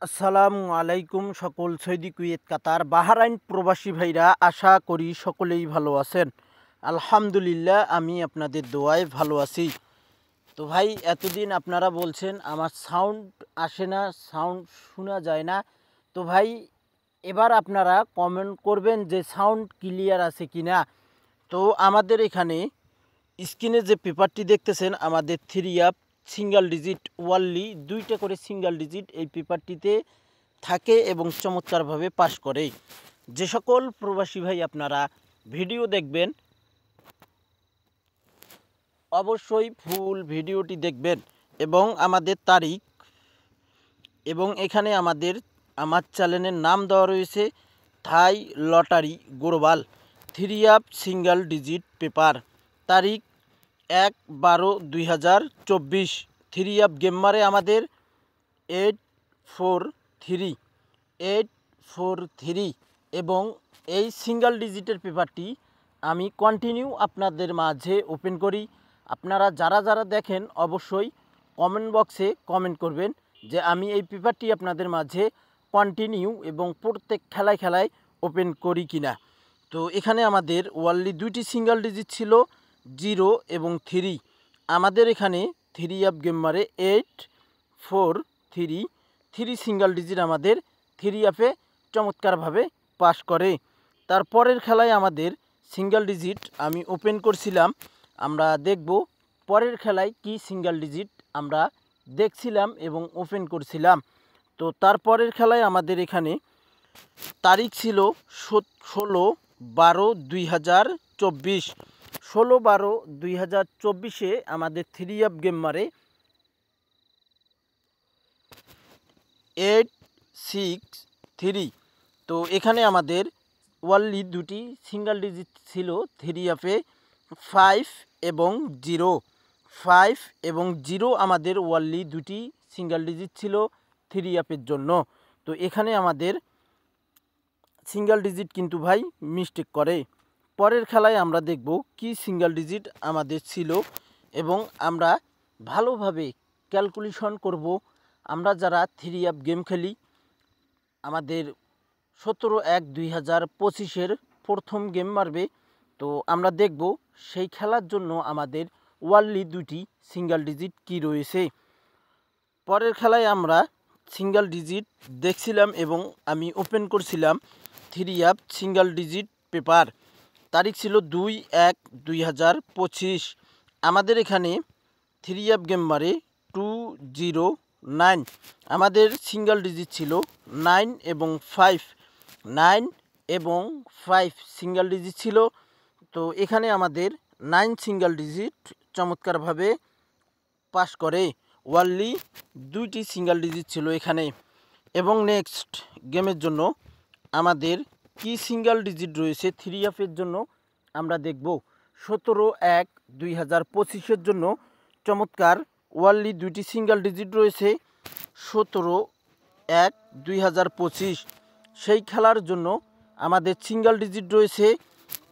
আসসালামু আলাইকুম সকল সৌদি কুয়েত কাতার বাহরাইন প্রবাসী ভাইরা, আশা করি সকলেই ভালো আছেন। আলহামদুলিল্লাহ, আমি আপনাদের দোয়ায় ভালো আছি। তো ভাই, এতদিন আপনারা বলছেন আমার সাউন্ড আসে না, সাউন্ড শোনা যায় না। তো ভাই, এবার আপনারা কমেন্ট করবেন যে সাউন্ড ক্লিয়ার আছে কি না। তো আমাদের এখানে স্ক্রিনে যে পেপারটি দেখতেছেন, আমাদের 3 সিঙ্গেল ডিজিট ওয়ানলি 2টা করে সিঙ্গেল ডিজিট এই পেপারটিতে থাকে এবং চমৎকারভাবে পাস করে। যে সকল প্রবাসী ভাই আপনারা ভিডিও দেখবেন, অবশ্যই ফুল ভিডিওটি দেখবেন এবং আমাদের তারিখ, এবং এখানে আমার চ্যানেলের নাম দেওয়া রয়েছে থাই lottery global 3 single digit paper, তারিখ 1/12/2024। 3 গেমারে আমাদের 843 এবং এই সিঙ্গেল ডিজিটের পেপারটি আমি কন্টিনিউ আপনাদের মাঝে ওপেন করি। আপনারা যারা যারা দেখেন অবশ্যই কমেন্ট বক্সে কমেন্ট করবেন যে আমি এই পেপারটি আপনাদের মাঝে কন্টিনিউ এবং প্রত্যেক খেলায় খেলায় ওপেন করি কিনা। তো এখানে আমাদের ওয়ানলি 2টি সিঙ্গেল ডিজিট ছিল, 0 এবং 3। আমাদের এখানে 3 গেমারে 843 সিঙ্গেল ডিজিট আমাদের 3 চমৎকারভাবে পাস করে। তারপরের খেলায় আমাদের সিঙ্গেল ডিজিট আমি ওপেন করছিলাম, আমরা দেখব পরের খেলায় কি সিঙ্গেল ডিজিট আমরা দেখছিলাম এবং ওপেন করছিলাম। তো তারপরের খেলায় আমাদের এখানে তারিখ ছিল 16/12/2024। 16/12/2024 আমাদের 3 গেমারে 863। তো এখানে আমাদের ওয়ানলি 2টি সিঙ্গেল ডিজিট ছিল 3 5 এবং 0। 5 এবং 0 আমাদের ওয়ানলি 2টি সিঙ্গেল ডিজিট ছিল 3 জন্য। তো এখানে আমাদের সিঙ্গেল ডিজিট কিন্তু ভাই মিস্টেক করে। পরের খেলায় আমরা দেখব কি সিঙ্গেল ডিজিট আমাদের ছিল এবং আমরা ভালোভাবে ক্যালকুলেশন করব। আমরা যারা 3 গেম খেলি, আমাদের 17/1/2025 প্রথম গেম মারবে। তো আমরা দেখব সেই খেলার জন্য আমাদের ওয়ানলি 2টি সিঙ্গেল ডিজিট কি রয়েছে। পরের খেলায় আমরা সিঙ্গেল ডিজিট দেখছিলাম এবং আমি ওপেন করছিলাম 3 সিঙ্গেল ডিজিট পেপার, তারিখ ছিল 2/1/2025। আমাদের এখানে 3 গেমারে 209 আমাদের সিঙ্গেল ডিজিট ছিল 9 এবং 5। 9 এবং 5 সিঙ্গেল ডিজিট ছিল। তো এখানে আমাদের 9 সিঙ্গেল ডিজিট চমৎকারভাবে পাস করে। ওয়ানলি 2টি সিঙ্গেল ডিজিট ছিল এখানে। এবং নেক্সট গেমের জন্য আমাদের কি সিঙ্গেল ডিজিট রয়েছে 3 জন্য আমরা দেখব। 17/1/2025 জন্য চমৎকার ওয়ানলি 2টি সিঙ্গেল ডিজিট রয়েছে 17/1/2025। সেই খেলার জন্য আমাদের সিঙ্গেল ডিজিট রয়েছে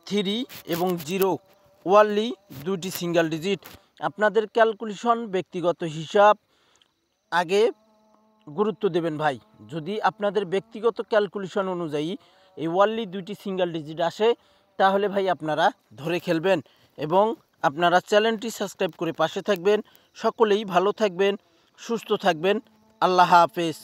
3 এবং 0, ওয়ানলি 2টি সিঙ্গেল ডিজিট। আপনাদের ক্যালকুলেশন ব্যক্তিগত হিসাব আগে গুরুত্ব দেবেন ভাই। যদি আপনাদের ব্যক্তিগত ক্যালকুলেশন অনুযায়ী এই ওয়ানলি 2টি সিঙ্গেল ডিজিট আসে, তাহলে ভাই আপনারা ধরে খেলবেন এবং আপনারা চ্যানেলটি সাবস্ক্রাইব করে পাশে থাকবেন। সকলেই ভালো থাকবেন, সুস্থ থাকবেন। আল্লাহ হাফেজ।